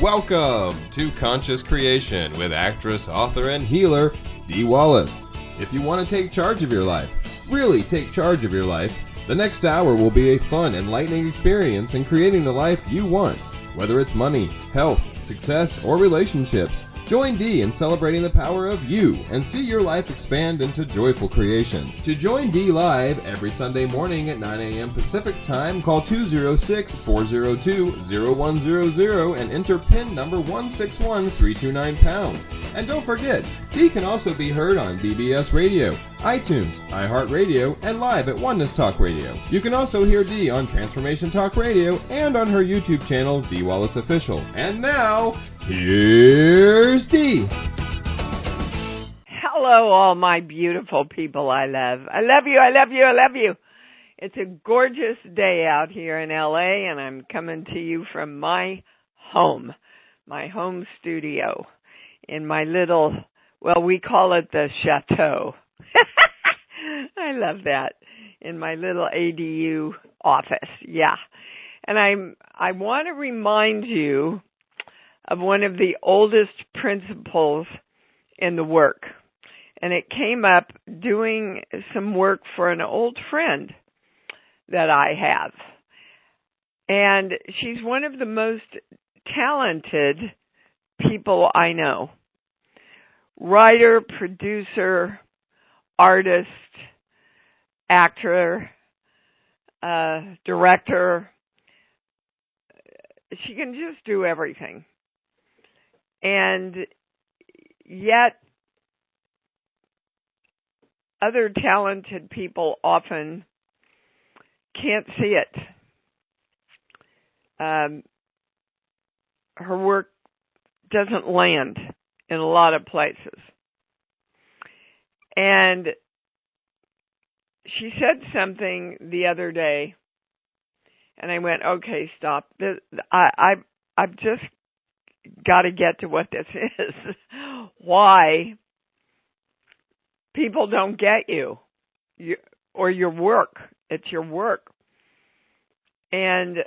Welcome to Conscious Creation with actress, author, and healer, Dee Wallace. If you want to take charge of your life, really take charge of your life, the next hour will be a fun, enlightening experience in creating the life you want. Whether it's money, health, success, or relationships, join Dee in celebrating the power of you and see your life expand into joyful creation. To join Dee live every Sunday morning at 9 a.m. Pacific Time, call 206-402-0100 and enter PIN number 161329#. And don't forget, Dee can also be heard on BBS Radio, iTunes, iHeartRadio, and live at Oneness Talk Radio. You can also hear Dee on Transformation Talk Radio and on her YouTube channel, Dee Wallace Official. And now, here's Dee. Hello, all my beautiful people I love. I love you, I love you, I love you. It's a gorgeous day out here in LA, and I'm coming to you from my home studio in my little, well, we call it the chateau. I love that. In my little ADU office, yeah. And I want to remind you of one of the oldest principles in the work. And it came up doing some work for an old friend that I have. And she's one of the most talented people I know. Writer, producer, artist, actor, director. She can just do everything. And yet, other talented people often can't see it. Her work doesn't land in a lot of places. And she said something the other day, and I went, okay, stop. I've just got to get to what this is. Why people don't get you or your work. It's your work. And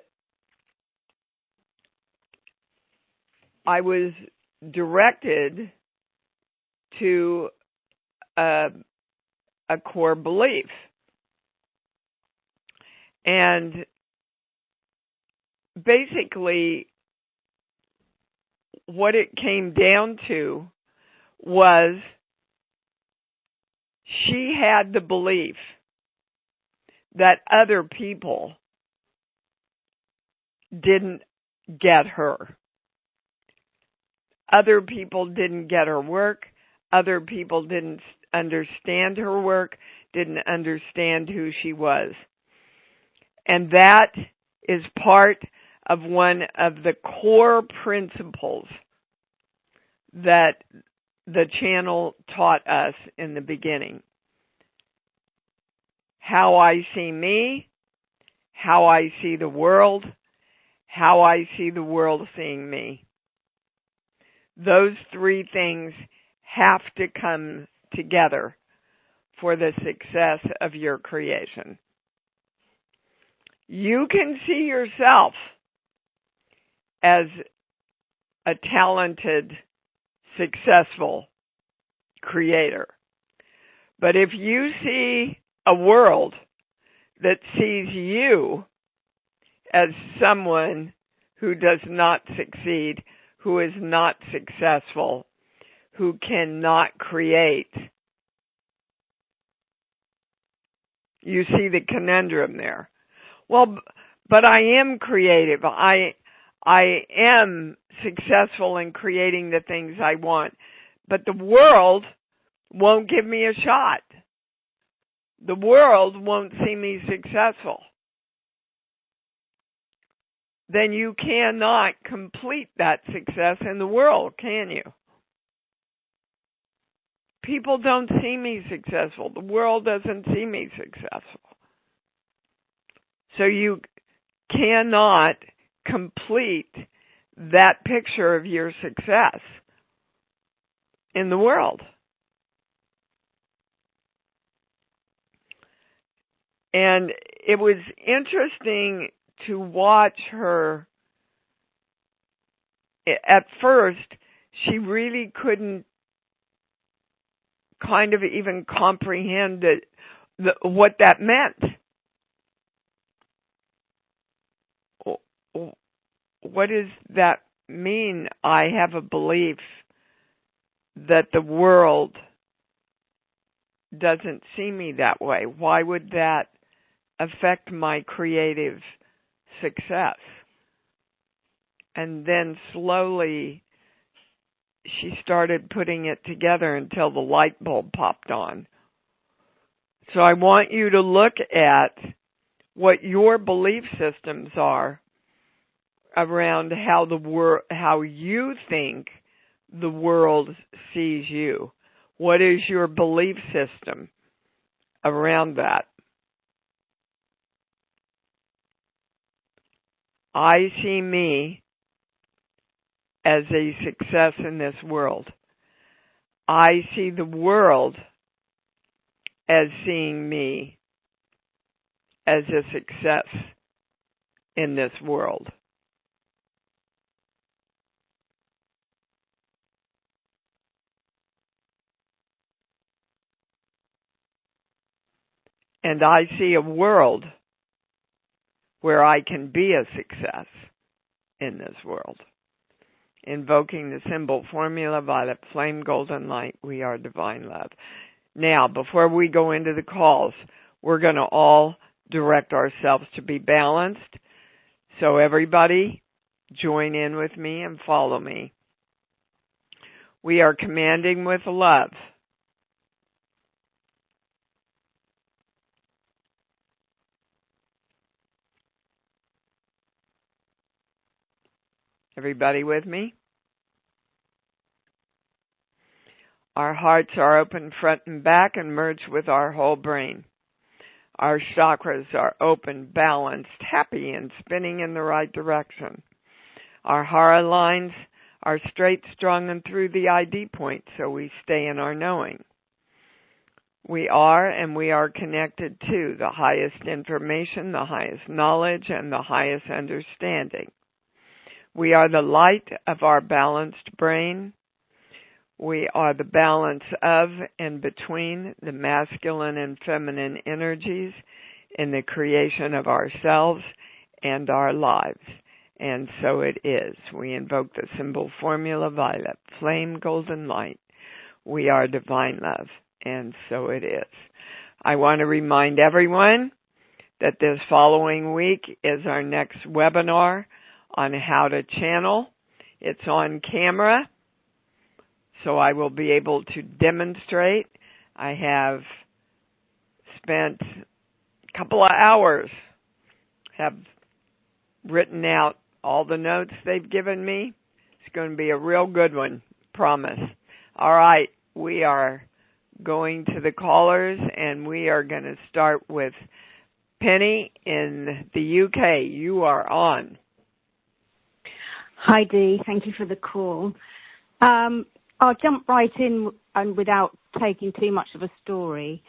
I was directed to a core belief. And basically, what it came down to was she had the belief that other people didn't get her. Other people didn't get her work. Other people didn't understand her work, didn't understand who she was. And that is part of one of the core principles that the channel taught us in the beginning. How I see me, how I see the world, how I see the world seeing me. Those three things have to come together for the success of your creation. You can see yourself as a talented, successful creator. But if you see a world that sees you as someone who does not succeed, who is not successful, who cannot create, you see the conundrum there. Well, but I am creative. I am successful in creating the things I want. But the world won't give me a shot. The world won't see me successful. Then you cannot complete that success in the world, can you? People don't see me successful. The world doesn't see me successful. So you cannot complete that picture of your success in the world. And it was interesting to watch her at first, she really couldn't kind of even comprehend what that meant. What does that mean? I have a belief that the world doesn't see me that way. Why would that affect my creative success? And then slowly she started putting it together until the light bulb popped on. So I want you to look at what your belief systems are around how you think the world sees you. What is your belief system around that? I see me as a success in this world. I see the world as seeing me as a success in this world. And I see a world where I can be a success in this world. Invoking the symbol formula, violet flame, golden light, we are divine love. Now, before we go into the calls, we're going to all direct ourselves to be balanced. So everybody, join in with me and follow me. We are commanding with love. Everybody with me? Our hearts are open front and back and merge with our whole brain. Our chakras are open, balanced, happy, and spinning in the right direction. Our hara lines are straight, strong, and through the ID point, so we stay in our knowing. We are connected to the highest information, the highest knowledge, and the highest understanding. We are the light of our balanced brain. We are the balance of and between the masculine and feminine energies in the creation of ourselves and our lives. And so it is. We invoke the symbol formula, violet flame, golden light. We are divine love. And so it is. I want to remind everyone that this following week is our next webinar on how to channel. It's on camera, so I will be able to demonstrate. I have spent a couple of hours, have written out all the notes they've given me. It's going to be a real good one, promise. All right, we are going to the callers, and we are going to start with Penny in the UK. You are on. Hi, Dee. Thank you for the call. I'll jump right in and without taking too much of a story.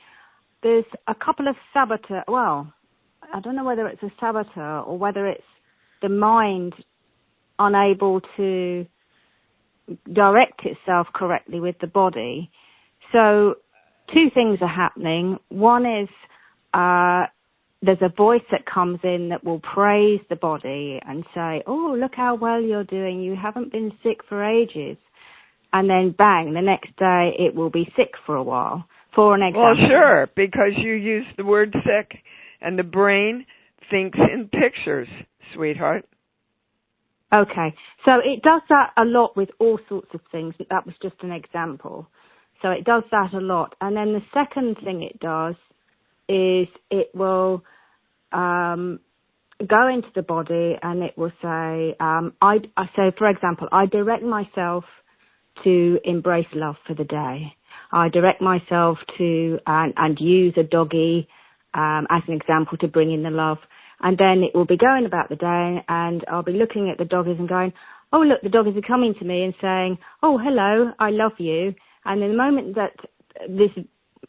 There's a couple of saboteurs. Well, I don't know whether it's a saboteur or whether it's the mind unable to direct itself correctly with the body. So two things are happening. One is there's a voice that comes in that will praise the body and say, oh, look how well you're doing. You haven't been sick for ages. And then bang, the next day it will be sick for a while. For an example. Well, sure, because you use the word sick and the brain thinks in pictures, sweetheart. Okay, so it does that a lot with all sorts of things. That was just an example. So it does that a lot. And then the second thing it does is it will go into the body and it will say, so for example, I direct myself to embrace love for the day. I direct myself to and use a doggy as an example to bring in the love. And then it will be going about the day and I'll be looking at the doggies and going, oh, look, the doggies are coming to me and saying, oh, hello, I love you. And in the moment that this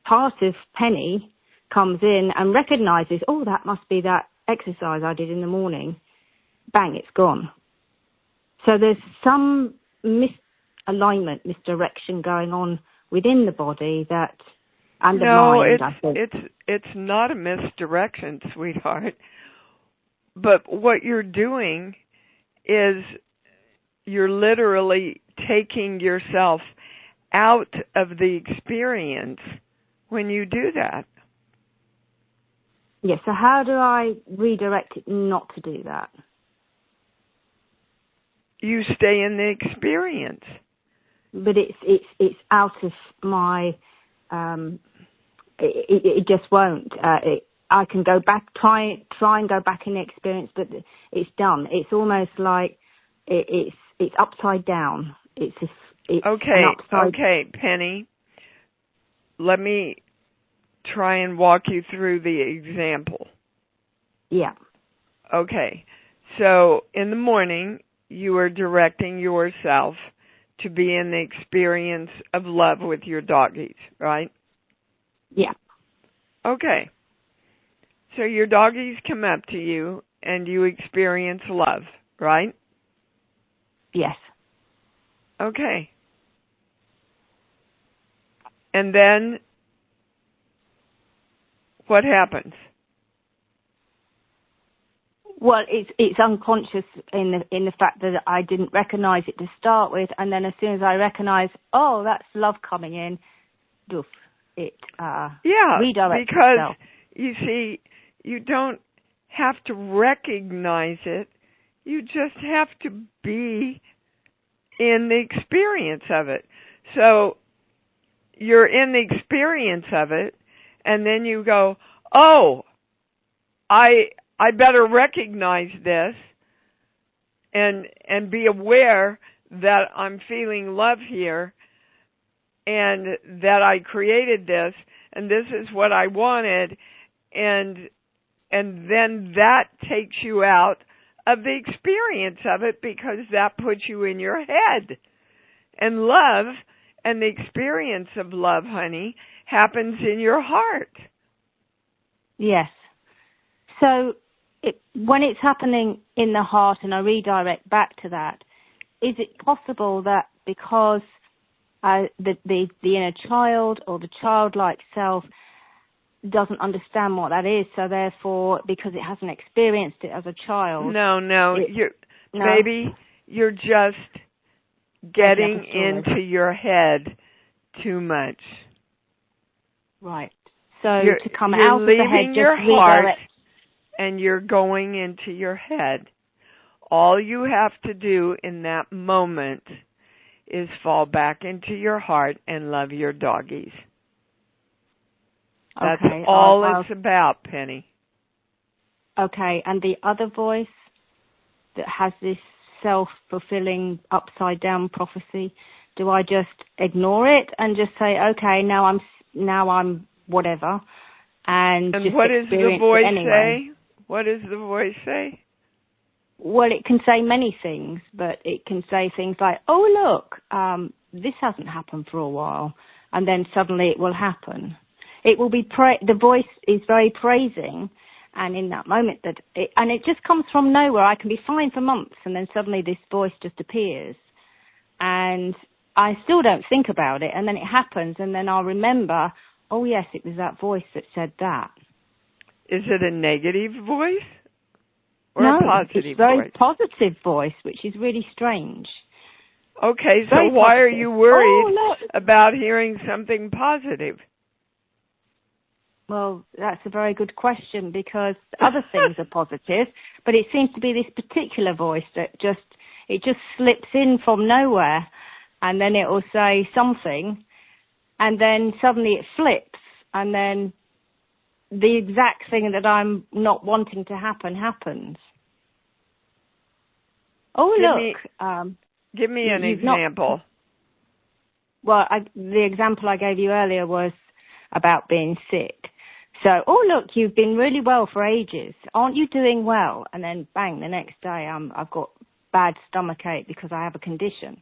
part of Penny comes in and recognises, oh, that must be that exercise I did in the morning, bang, it's gone. So there's some misalignment, misdirection going on within the body that, and the mind, I think. It's not a misdirection, sweetheart. But what you're doing is you're literally taking yourself out of the experience when you do that. Yes, so how do I redirect it not to do that? You stay in the experience. But it's out of my, it just won't. I can go back, try and go back in the experience, but it's done. It's almost like it's upside down. It's Okay, Penny. Let me try and walk you through the example. Yeah. Okay. So in the morning, you are directing yourself to be in the experience of love with your doggies, right? Yeah. Okay. So your doggies come up to you and you experience love, right? Yes. Okay. And then what happens? Well, it's unconscious in the fact that I didn't recognize it to start with, and then as soon as I recognize, oh, that's love coming in, doof, it redirects because itself. You see, you don't have to recognize it. You just have to be in the experience of it. So you're in the experience of it, and then you go, oh, I better recognize this and be aware that I'm feeling love here and that I created this and this is what I wanted, and then that takes you out of the experience of it because that puts you in your head. And love and the experience of love, honey, happens in your heart. Yes. So when it's happening in the heart and I redirect back to that, is it possible that because the inner child or the childlike self doesn't understand what that is, so therefore, because it hasn't experienced it as a child... Maybe you're just getting into your head too much. Right. So to come out of the head, just your redirect... heart and you're going into your head. All you have to do in that moment is fall back into your heart and love your doggies. That's all it's about, Penny. Okay, and the other voice that has this self-fulfilling upside-down prophecy, do I just ignore it and just say, okay, now I'm whatever, and just what does the voice anyway? say? What does the voice say? Well, it can say many things, but it can say things like, oh, look, this hasn't happened for a while, and then suddenly it will happen. It will be, the voice is very praising, and in that moment, and it just comes from nowhere. I can be fine for months, and then suddenly this voice just appears, and I still don't think about it, and then it happens, and then I'll remember, oh, yes, it was that voice that said that. Is it a negative voice or no, a positive it's a very voice? Positive voice, which is really strange. Okay, so why are you worried about hearing something positive? Well, that's a very good question because other things are positive, but it seems to be this particular voice that just slips in from nowhere, and then it will say something, and then suddenly it flips, and then the exact thing that I'm not wanting to happen happens. Oh, give me an example. The example I gave you earlier was about being sick. So, oh, look, you've been really well for ages. Aren't you doing well? And then, bang, the next day I've got bad stomachache because I have a condition.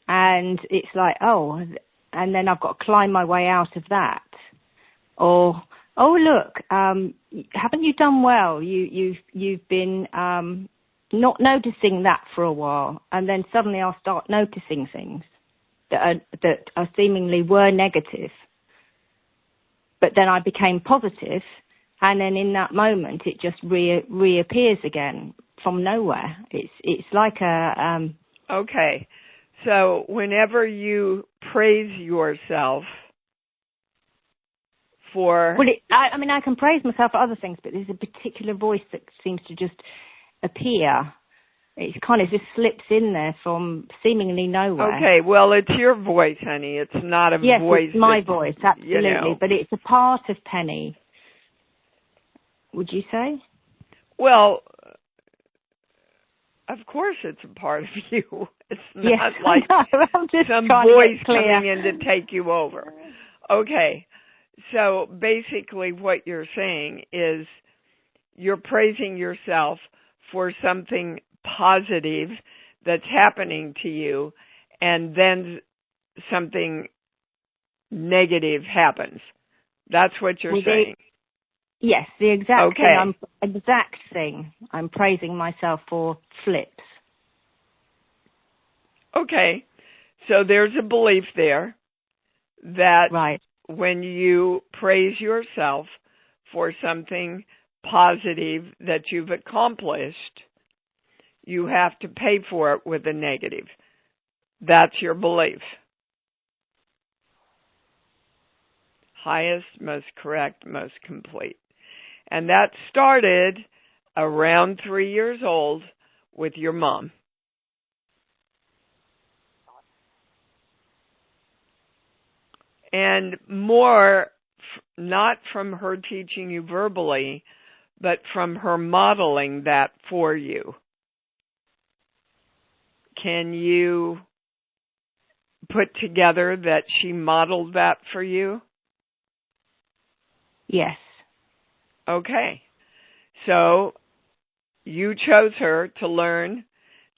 And it's like, oh, and then I've got to climb my way out of that. Or, oh, look, haven't you done well? You've been not noticing that for a while, and then suddenly I'll start noticing things that are seemingly were negative. But then I became positive, and then in that moment it just reappears again from nowhere. It's like a Okay. So whenever you praise yourself for... Well, I mean, I can praise myself for other things, but there's a particular voice that seems to just appear. It kind of just slips in there from seemingly nowhere. Okay, well, it's your voice, honey. It's not a yes, voice. It's my voice, absolutely. You know. But it's a part of Penny, would you say? Well, of course it's a part of you. It's not like some voice coming in to take you over. Okay, so basically what you're saying is you're praising yourself for something positive that's happening to you, and then something negative happens. That's what you're saying. Yes, the exact thing I'm praising myself for flips. Okay, so there's a belief there that when you praise yourself for something positive that you've accomplished, you have to pay for it with a negative. That's your belief. Highest, most correct, most complete. And that started around 3 years old with your mom. And more, not from her teaching you verbally, but from her modeling that for you. Can you put together that she modeled that for you? Yes. Okay. So you chose her to learn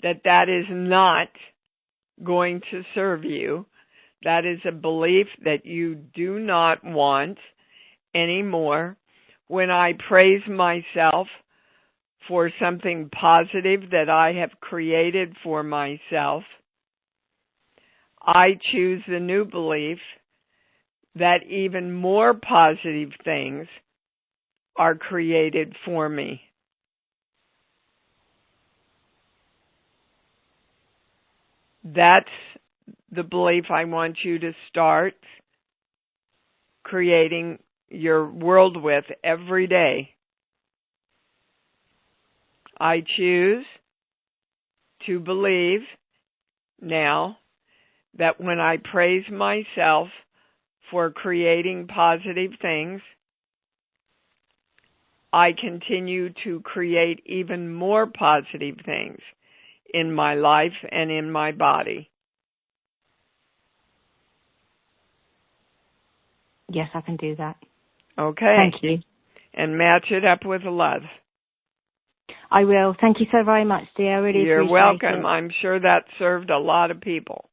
that that is not going to serve you. That is a belief that you do not want anymore. When I praise myself for something positive that I have created for myself, I choose the new belief that even more positive things are created for me. That's the belief I want you to start creating your world with every day. I choose to believe now that when I praise myself for creating positive things, I continue to create even more positive things in my life and in my body. Yes, I can do that. Okay. Thank you. And match it up with love. I will. Thank you so very much, dear. I really appreciate it. You're welcome. I'm sure that served a lot of people.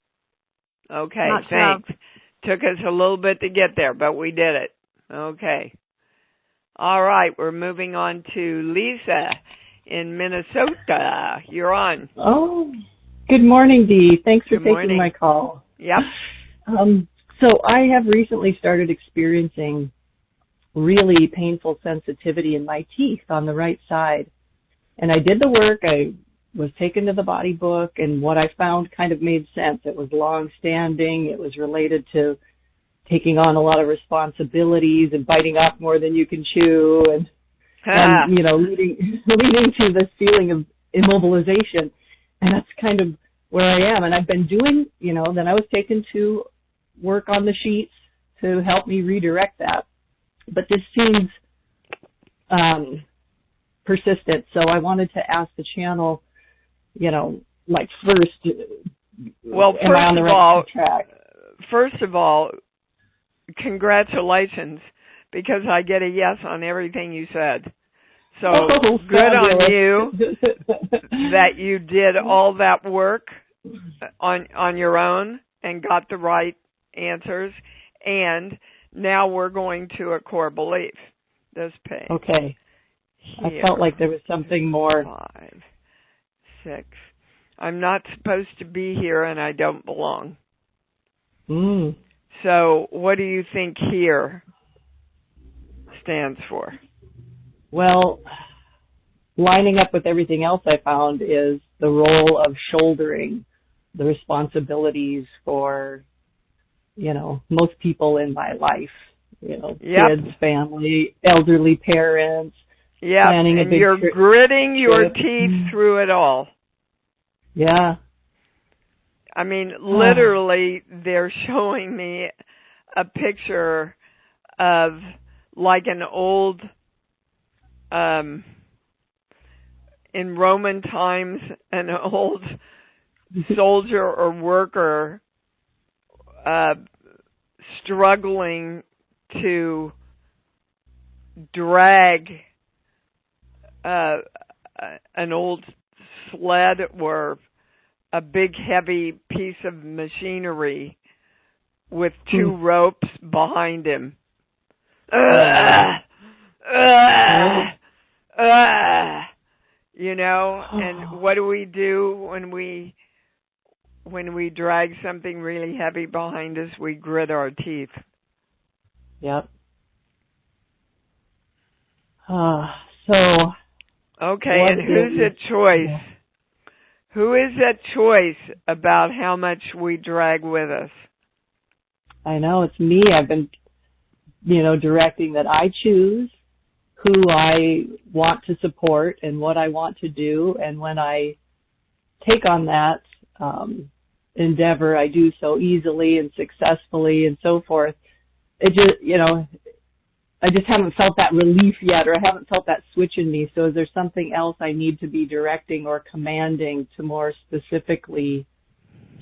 Okay, much thanks. love. Took us a little bit to get there, but we did it. Okay. All right, we're moving on to Lisa in Minnesota. You're on. Oh, good morning, Dee. Thanks for taking my call. Yep. So I have recently started experiencing really painful sensitivity in my teeth on the right side. And I did the work. I was taken to the body book, and what I found kind of made sense. It was long-standing. It was related to taking on a lot of responsibilities and biting off more than you can chew, and you know, leading to this feeling of immobilization. And that's kind of where I am. And I've been doing, you know, then I was taken to work on the sheets to help me redirect that. But this seems persistent. So I wanted to ask the channel, you know, like first, well, am I on the right track? First of all, congratulations, because I get a yes on everything you said. So good on you that you did all that work on your own and got the right answers. And now we're going to a core belief. This page. Okay. Here. I felt like there was something more. 5. 6. I'm not supposed to be here and I don't belong. Mm. So what do you think here stands for? Well, lining up with everything else I found is the role of shouldering the responsibilities for, most people in my life, kids, family, elderly parents. Yeah, and you're gritting your teeth through it all. Yeah. I mean, literally, they're showing me a picture of like an old, in Roman times, an old soldier or worker struggling to drag an old sled or a big heavy piece of machinery with 2 ropes behind him. And what do we do when we drag something really heavy behind us? We grit our teeth. Yep. Okay, and who's at choice? Yeah. Who is at choice about how much we drag with us? I know, it's me. I've been, directing that I choose who I want to support and what I want to do. And when I take on that endeavor, I do so easily and successfully and so forth. It just, I just haven't felt that relief yet, or I haven't felt that switch in me. So is there something else I need to be directing or commanding to more specifically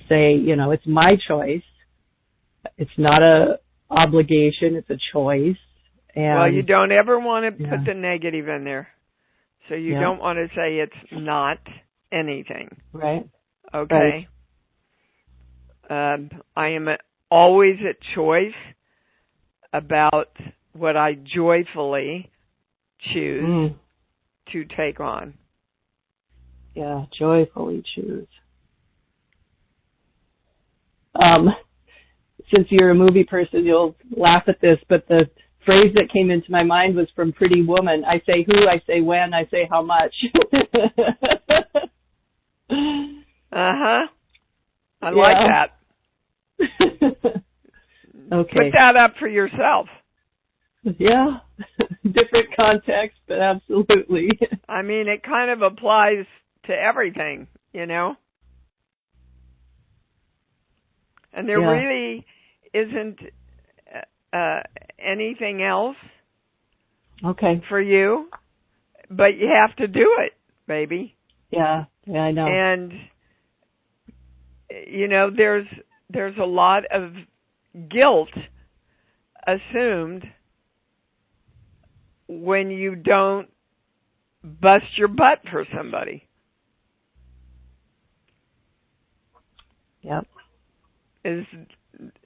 say, it's my choice. It's not a obligation. It's a choice. And, well, you don't ever want to put the negative in there. So you don't want to say it's not anything. Right. Okay. Right. I am always at choice about what I joyfully choose to take on. Yeah, joyfully choose. Since you're a movie person, you'll laugh at this, but the phrase that came into my mind was from Pretty Woman. I say who, I say when, I say how much. Uh-huh. I like that. Okay. Put that up for yourself. Yeah. Different context, but absolutely. I mean, it kind of applies to everything, And there really isn't anything else for you, but you have to do it, baby. Yeah, I know. And, there's a lot of guilt assumed when you don't bust your butt for somebody. Yep. Is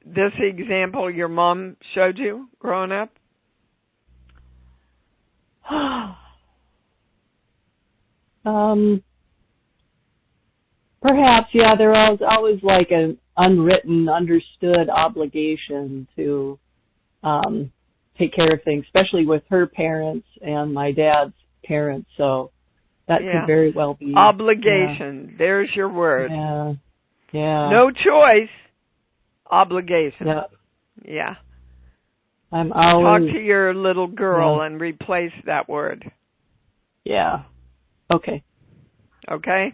this the example your mom showed you growing up? Perhaps, yeah. There was always like an unwritten, understood obligation to take care of things, especially with her parents and my dad's parents. So that could very well be obligation. Yeah. There's your word. Yeah. No choice. Obligation. Yeah. I'm always talk to your little girl and replace that word. Yeah. Okay. Okay.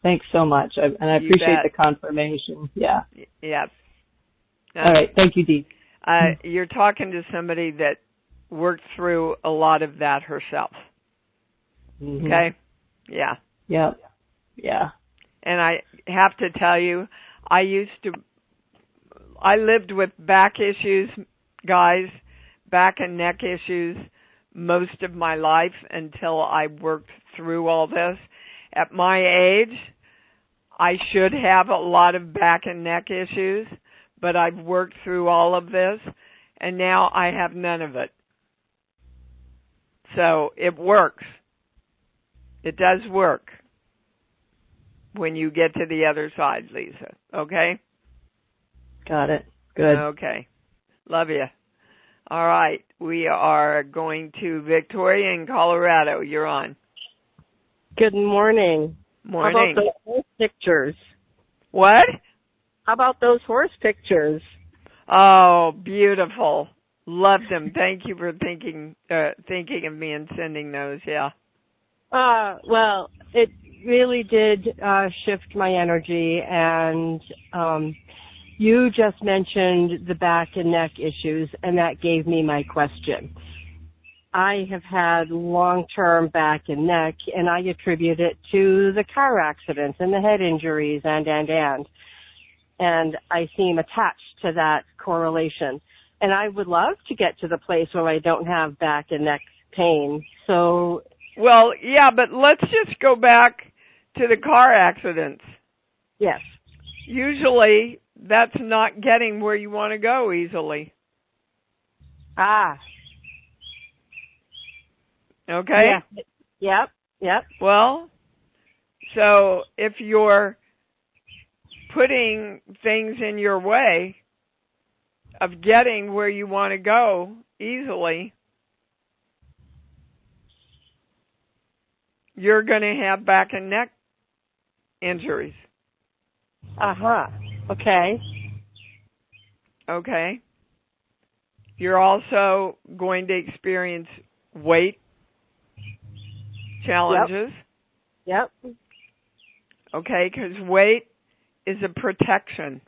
Thanks so much, and I appreciate the confirmation. Yeah. Yeah. All right. Thank you, Dee. You're talking to somebody that worked through a lot of that herself. Mm-hmm. Okay? Yeah. Yep. Yeah. And I have to tell you, I lived with back issues, guys, back and neck issues most of my life until I worked through all this. At my age, I should have a lot of back and neck issues, but I've worked through all of this, and now I have none of it. So it works. It does work. when you get to the other side, Lisa. Okay? Got it. Good. Okay. Love you. All right. We are going to Victoria in Colorado. You're on. Good morning. Morning. How about those horse pictures? What? How about those horse pictures? Oh, beautiful. Loved them. Thank you for thinking of me and sending those. Yeah. Well, it really did shift my energy, and you just mentioned the back and neck issues, and that gave me my question. I have had long-term back and neck, and I attribute it to the car accidents and the head injuries and I seem attached to that correlation. And I would love to get to the place where I don't have back and neck pain. So, well, yeah, but let's just go back to the car accidents. Yes. Usually, that's not getting where you want to go easily. Ah. Okay? Yeah. Yep. Well, so if you're putting things in your way of getting where you want to go easily, you're going to have back and neck injuries. Uh-huh. Okay. Okay. You're also going to experience weight challenges. Yep. Okay, because weight is a protection.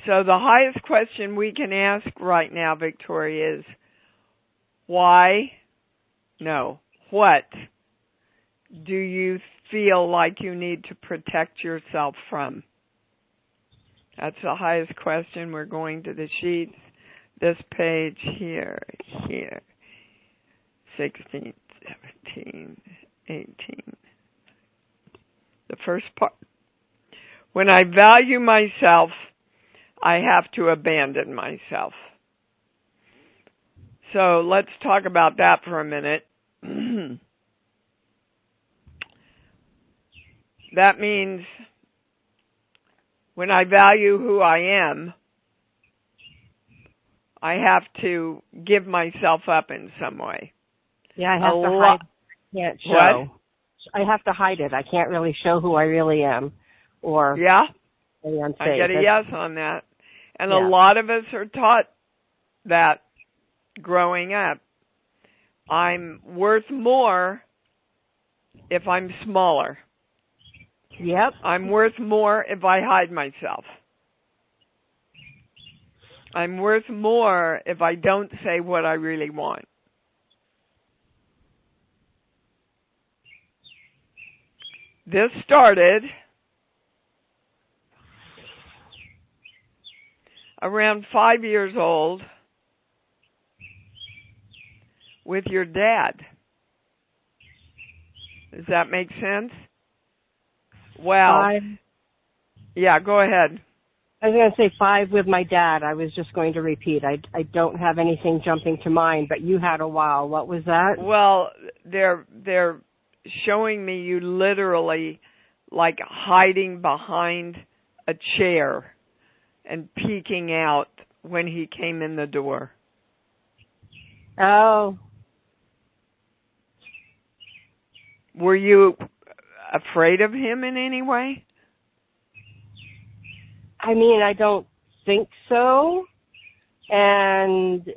So the highest question we can ask right now, Victoria, is what do you feel like you need to protect yourself from? That's the highest question. We're going to the sheets. This page here, 16, 17, 18. The first part. When I value myself, I have to abandon myself. So let's talk about that for a minute. That means when I value who I am, I have to give myself up in some way. Yeah, I have to hide. I can't show. What? I have to hide it. I can't really show who I really am. Or yeah, unsafe. I get a yes on that. And a lot of us are taught that growing up. I'm worth more if I'm smaller. Yep. I'm worth more if I hide myself. I'm worth more if I don't say what I really want. This started around 5 years old with your dad. Does that make sense? Well, 5. Yeah, go ahead. I was going to say 5 with my dad. I was just going to repeat. I don't have anything jumping to mind, but you had a while. What was that? Well, they're showing me you literally like hiding behind a chair and peeking out when he came in the door. Oh. Were you afraid of him in any way? I mean, I don't think so. And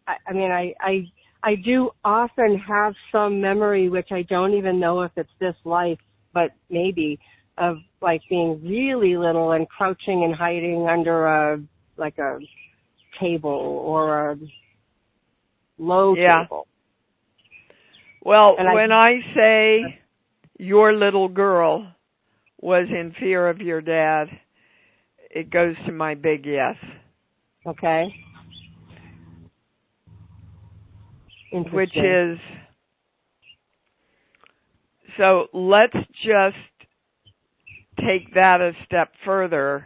I do often have some memory, which I don't even know if it's this life, but maybe, of like being really little and crouching and hiding under a table or a low table. Well, when I say your little girl was in fear of your dad, it goes to my big yes. Okay. Which is, so let's just take that a step further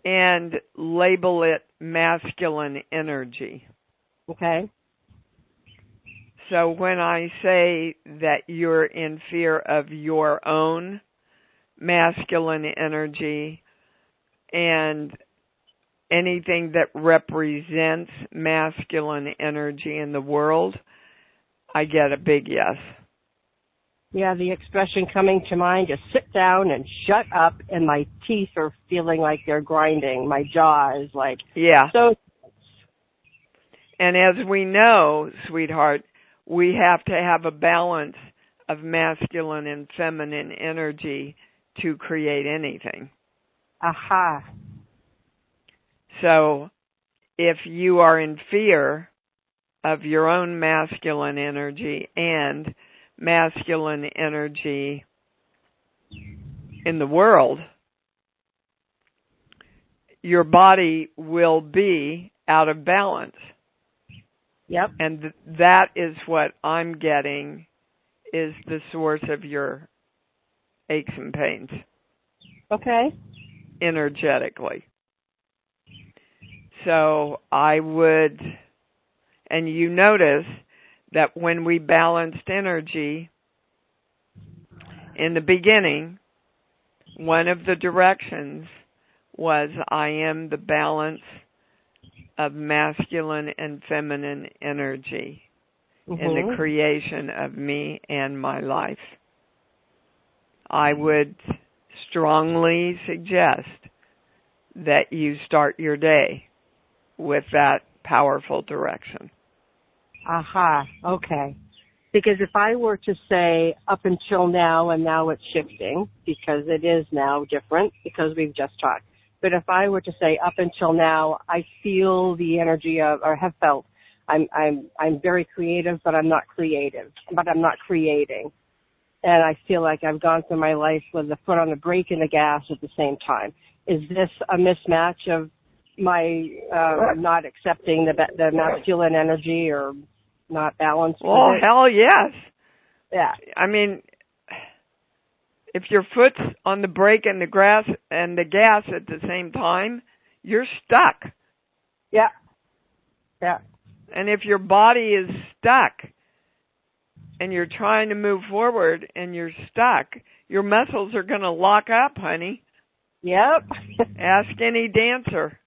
and label it masculine energy. Okay. So when I say that you're in fear of your own masculine energy and anything that represents masculine energy in the world, I get a big yes. Yeah, the expression coming to mind is sit down and shut up, and my teeth are feeling like they're grinding. My jaw is like, yeah. So. And as we know, sweetheart, we have to have a balance of masculine and feminine energy to create anything. Aha. So if you are in fear of your own masculine energy and masculine energy in the world, your body will be out of balance. Yep. And that is what I'm getting is the source of your aches and pains. Okay. Energetically. So I would, and you notice that when we balanced energy in the beginning, one of the directions was I am the balance of masculine and feminine energy in the creation of me and my life. I would strongly suggest that you start your day with that powerful direction. Aha, okay. Because if I were to say up until now, and now it's shifting, because it is now different, because we've just talked. But if I were to say up until now, I feel the energy of, or have felt, I'm very creative, but I'm not creative, but I'm not creating. And I feel like I've gone through my life with the foot on the brake and the gas at the same time. Is this a mismatch of my not accepting the masculine energy or not balanced? Well, hell yes. Yeah. I mean, if your foot's on the brake and the gas at the same time, you're stuck. Yeah. Yeah. And if your body is stuck and you're trying to move forward and you're stuck, your muscles are going to lock up, honey. Yep. Ask any dancer.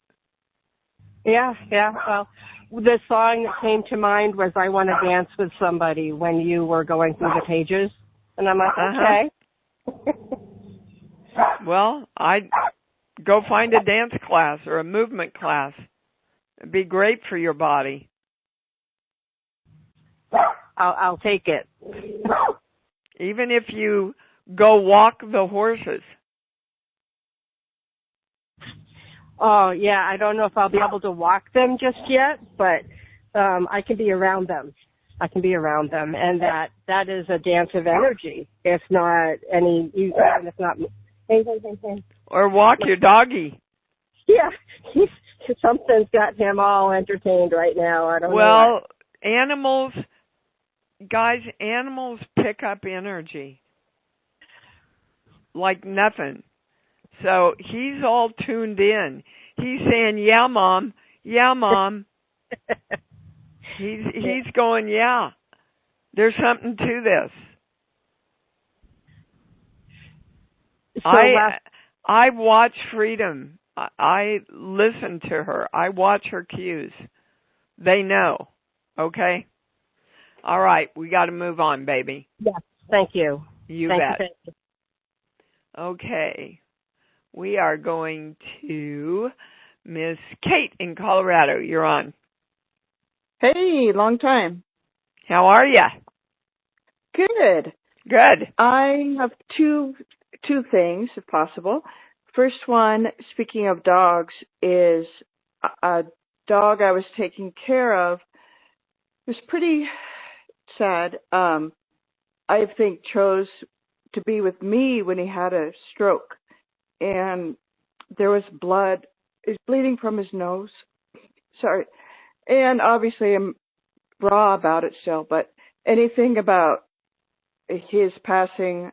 Yeah, yeah. Well, the song that came to mind was I Want to Dance with Somebody when you were going through the pages. And I'm like, okay. Well, I'd go find a dance class or a movement class. It'd be great for your body. I'll take it. Even if you go walk the horses. Oh, yeah, I don't know if I'll be able to walk them just yet, but I can be around them. I can be around them, and that is a dance of energy. If not if not, hey. Or walk your doggy. Yeah, something's got him all entertained right now. I don't know. Well, animals pick up energy like nothing. So he's all tuned in. He's saying, "Yeah, Mom. Yeah, Mom." He's going, "Yeah. There's something to this." So I watch Freedom. I listen to her. I watch her cues. They know. Okay? All right. We got to move on, baby. Yes. Thank you. You bet. Thank you. Okay. We are going to Miss Kate in Colorado. You're on. Hey, long time. How are you? Good. Good. I have two things, if possible. First one, speaking of dogs, is a dog I was taking care of. It was pretty sad. I think chose to be with me when he had a stroke. And there was blood. He's bleeding from his nose. Sorry. And obviously I'm raw about it still, but anything about his passing,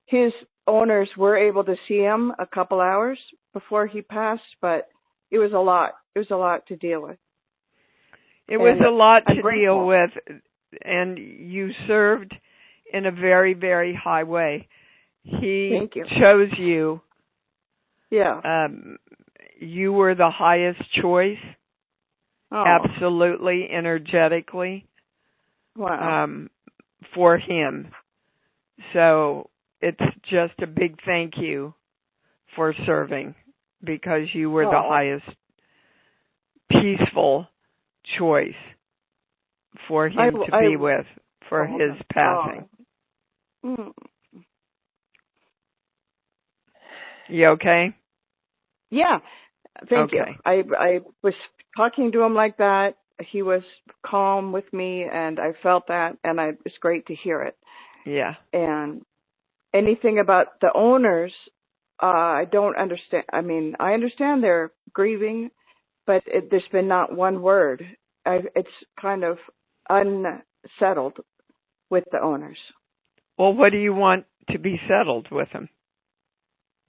his owners were able to see him a couple hours before he passed, but it was a lot. It was a lot to deal with. It was a lot to deal with. and you served in a very, very high way. He Thank you. chose you. Yeah. You were the highest choice, Oh. absolutely, energetically, Wow. for him. So it's just a big thank you for serving, because you were the highest peaceful choice for him to be with for his passing. You okay? Yeah. Thank you. Okay. I was talking to him like that. He was calm with me, and I felt that, and it's great to hear it. Yeah. And anything about the owners, I don't understand. I mean, I understand they're grieving, but there's been not one word. It's kind of unsettled with the owners. Well, what do you want to be settled with them?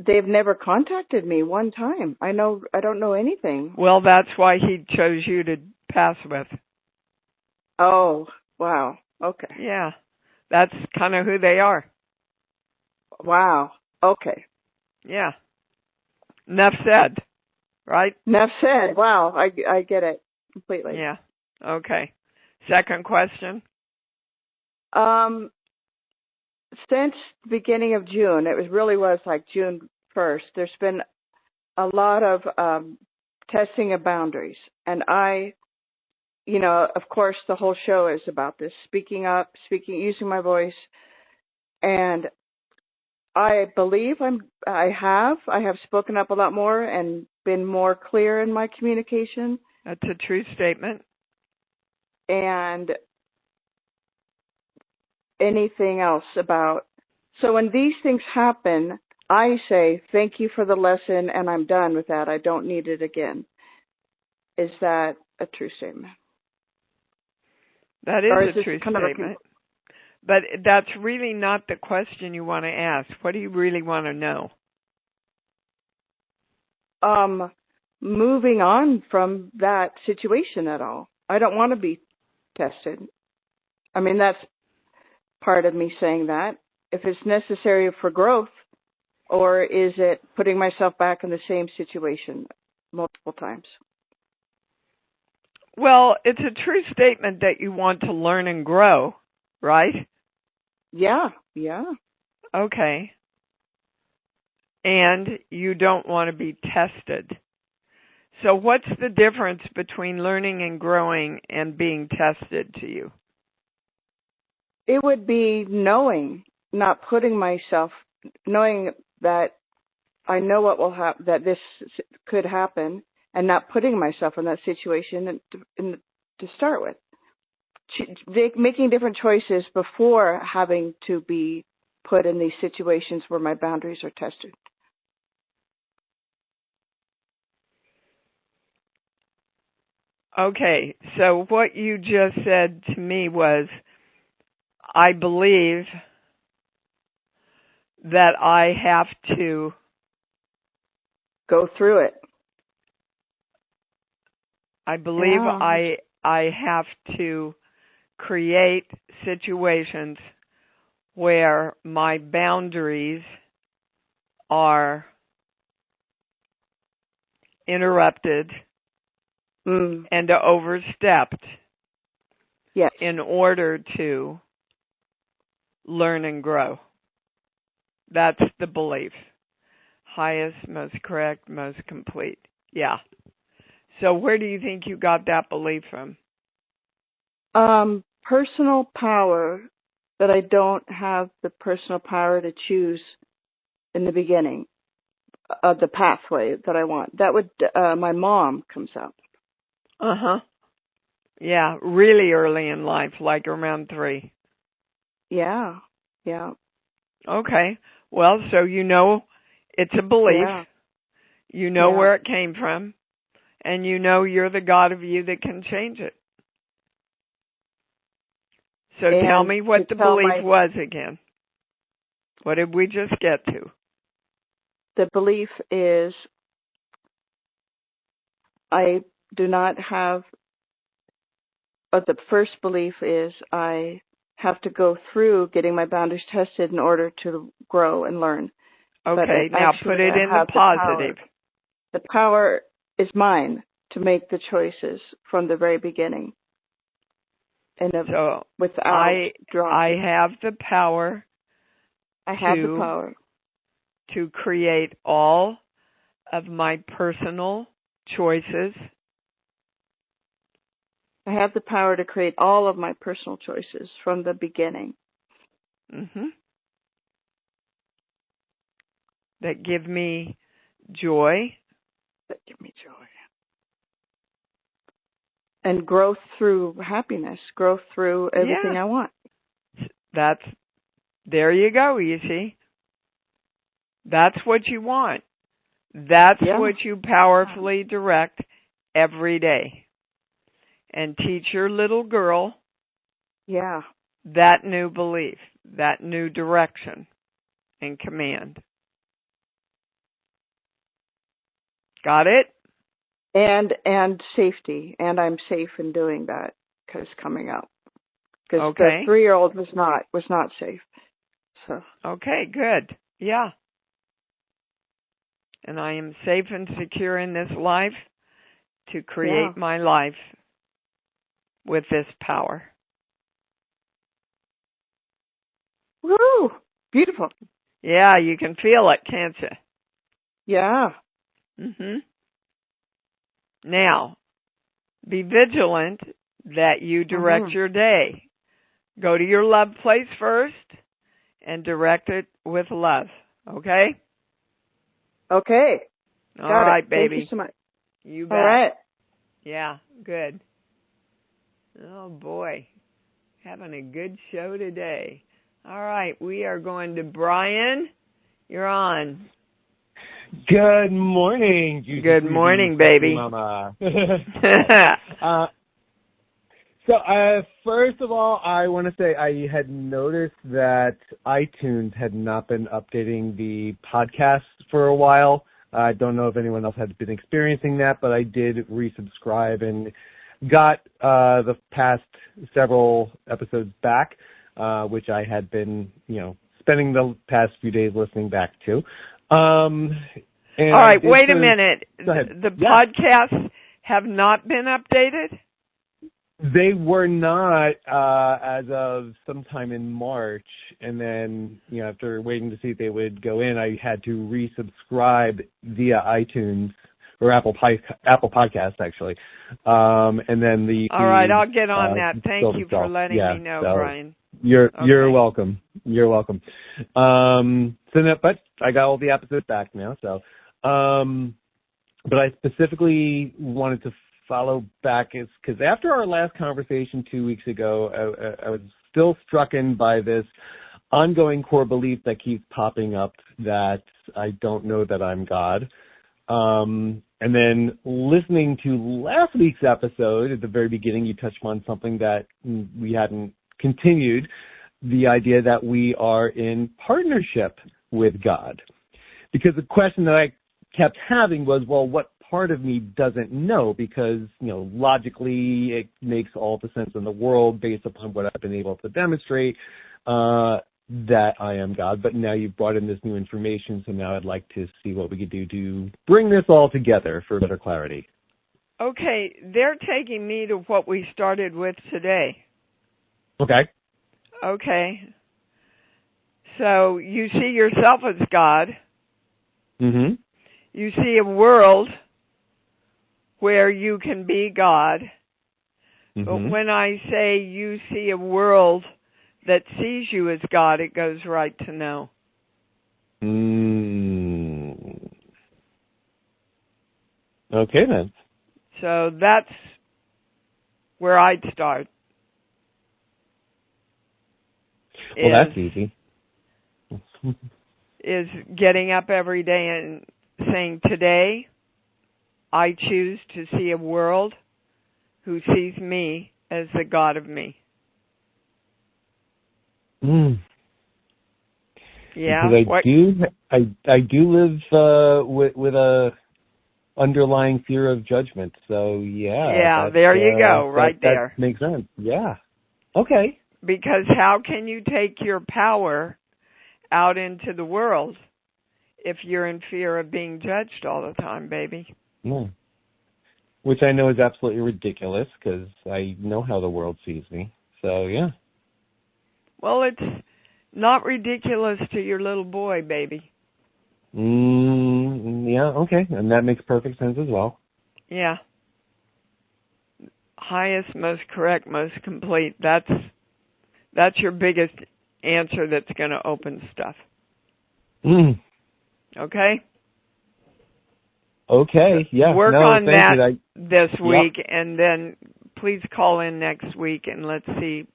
They've never contacted me one time. I don't know anything. Well, that's why he chose you to pass with. Oh, wow. Okay. Yeah. That's kind of who they are. Wow. Okay. Yeah. Enough said, right? Enough said. Wow. I get it completely. Yeah. Okay. Second question. Since the beginning of June, was like June 1st, there's been a lot of testing of boundaries. And of course, the whole show is about this, speaking up, using my voice. And I believe I have spoken up a lot more and been more clear in my communication. That's a true statement. And anything else so when these things happen, I say, thank you for the lesson, and I'm done with that. I don't need it again. Is that a true statement? That is a true statement. But that's really not the question you want to ask. What do you really want to know? Moving on from that situation at all. I don't want to be tested. I mean, that's part of me saying that. If it's necessary for growth, or is it putting myself back in the same situation multiple times? Well, it's a true statement that you want to learn and grow, right? Yeah. Okay. And you don't want to be tested. So what's the difference between learning and growing and being tested to you? It would be knowing, not putting myself, knowing that I know what will happen, that this could happen, and not putting myself in that situation to start with. Making different choices before having to be put in these situations where my boundaries are tested. Okay, so what you just said to me was, I believe that I have to go through it. I believe I have to create situations where my boundaries are interrupted and overstepped. Yes. In order to learn and grow. That's the belief. Highest, most correct, most complete. Yeah. So where do you think you got that belief from? Personal power, that I don't have the personal power to choose in the beginning of the pathway that I want. That would, my mom comes out. Uh-huh. Yeah, really early in life, like around 3. Yeah. Okay. Well, so it's a belief. Yeah. You know where it came from. And you're the God of you that can change it. So tell me what the belief was again. What did we just get to? The belief is I do not have the first belief is I have to go through getting my boundaries tested in order to grow and learn. Okay, now put it in the positive. The power is mine to make the choices from the very beginning. And so without I have the power. I have the power to create all of my personal choices. I have the power to create all of my personal choices from the beginning. Mm-hmm. That give me joy. That give me joy. And growth through happiness, growth through everything I want. There you go, you see. That's what you want. That's what you powerfully direct every day. And teach your little girl that new belief, that new direction and command. Got it? And safety, and I'm safe in doing that because coming up. Because the 3-year-old was not safe. So okay, good, yeah. And I am safe and secure in this life to create my life with this power. Woo! Beautiful. Yeah, you can feel it, can't you? Yeah. Mhm. Now, be vigilant that you direct your day. Go to your love place first and direct it with love. Okay? Okay. All right, baby. Thank you so much. You bet. All right. Yeah, good. Oh, boy. Having a good show today. All right, we are going to Brian. You're on. Good morning. Good morning, baby. Mama. First of all, I want to say I had noticed that iTunes had not been updating the podcast for a while. I don't know if anyone else had been experiencing that, but I did resubscribe and got the past several episodes back, which I had been, spending the past few days listening back to. All right, wait a minute. The podcasts have not been updated? They were not as of sometime in March, and then after waiting to see if they would go in, I had to resubscribe via iTunes or Apple Podcasts actually, and then all right, I'll get on that. Thank you for letting me know, Brian. You're welcome. You're welcome. But I got all the episodes back now. So, but I specifically wanted to follow back because after our last conversation 2 weeks ago, I was still strucken by this ongoing core belief that keeps popping up that I don't know that I'm God. And then listening to last week's episode, at the very beginning, you touched on something that we hadn't continued, the idea that we are in partnership with God. Because the question that I kept having was, well, what part of me doesn't know? Because, logically it makes all the sense in the world based upon what I've been able to demonstrate, that I am God. But now you've brought in this new information, so now I'd like to see what we could do to bring this all together for better clarity. Okay, they're taking me to what we started with today. Okay. So you see yourself as God. Mm-hmm. You see a world where you can be God. Mm-hmm. But when I say you see a world that sees you as God, it goes right to no. Okay, then. So that's where I'd start. Well, that's easy. Is getting up every day and saying, today I choose to see a world who sees me as the God of me. Yeah. Because I do live with a underlying fear of judgment. So Yeah, there you go, right there. That makes sense. Yeah. Okay. Because how can you take your power out into the world if you're in fear of being judged all the time, baby? Yeah. Which I know is absolutely ridiculous because I know how the world sees me. So, yeah. Well, it's not ridiculous to your little boy, baby. Yeah, okay. And that makes perfect sense as well. Yeah. Highest, most correct, most complete. That's your biggest answer that's going to open stuff. Okay? Okay, yeah. Work on that you. this week, and then please call in next week and let's see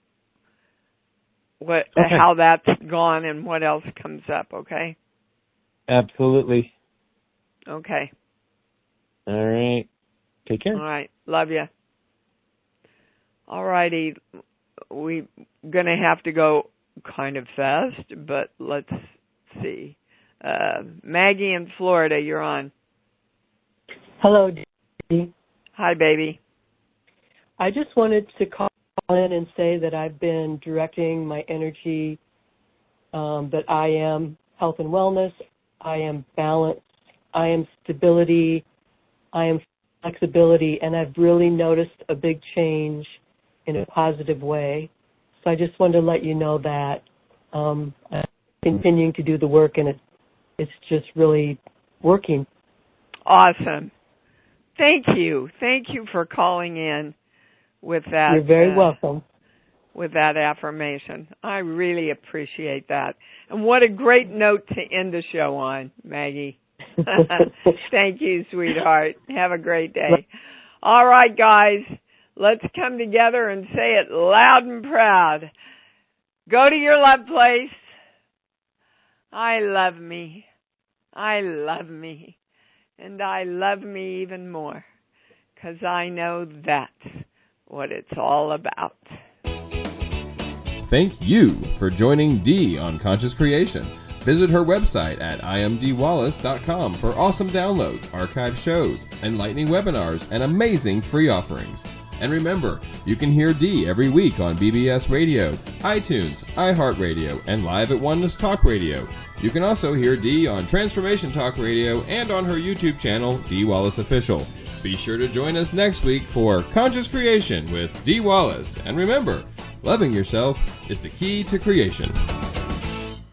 how that's gone and what else comes up, okay? Absolutely. Okay. All right. Take care. All right. Love you. All righty. We're going to have to go kind of fast, but let's see. Maggie in Florida, you're on. Hello, Dee. Hi, baby. I just wanted to call in and say that I've been directing my energy, that I am health and wellness, I am balance, I am stability, I am flexibility, and I've really noticed a big change in a positive way. So I just wanted to let you know that I'm continuing to do the work, and it's just really working. Awesome. Thank you. Thank you for calling in with that. You're very welcome. With that affirmation. I really appreciate that. And what a great note to end the show on, Maggie. Thank you, sweetheart. Have a great day. All right, guys. Let's come together and say it loud and proud. Go to your love place. I love me. I love me. And I love me even more, 'cause I know that's what it's all about. Thank you for joining Dee on Conscious Creation. Visit her website at imdwallace.com for awesome downloads, archived shows, enlightening webinars, and amazing free offerings. And remember, you can hear Dee every week on BBS Radio, iTunes, iHeartRadio, and live at Oneness Talk Radio. You can also hear Dee on Transformation Talk Radio and on her YouTube channel, Dee Wallace Official. Be sure to join us next week for Conscious Creation with Dee Wallace. And remember, loving yourself is the key to creation.